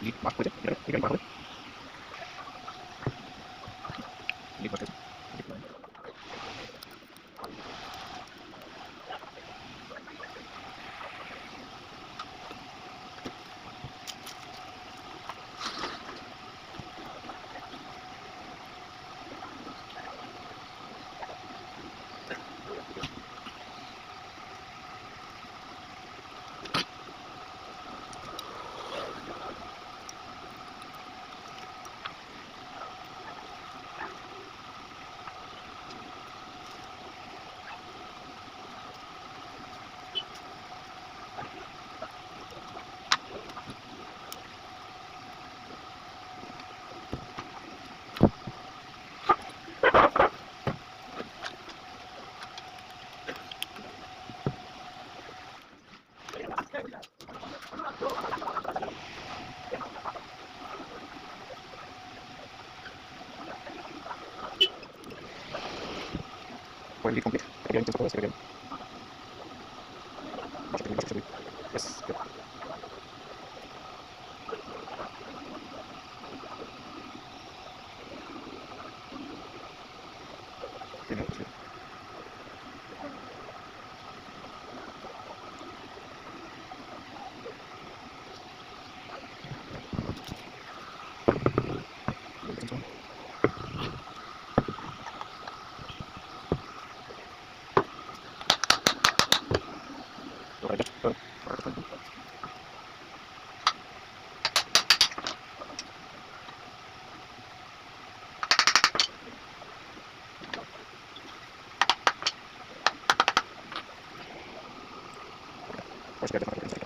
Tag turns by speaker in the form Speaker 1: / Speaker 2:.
Speaker 1: Lead mark হয়েছে, এখানে বার হবে, lead mark হয়েছে, পরে lead complete, again চেঞ্জ করতে হবে again, বাসা থেকে yes, good. Clean out, clean. Change one. Go right there, turn, right turn. First get the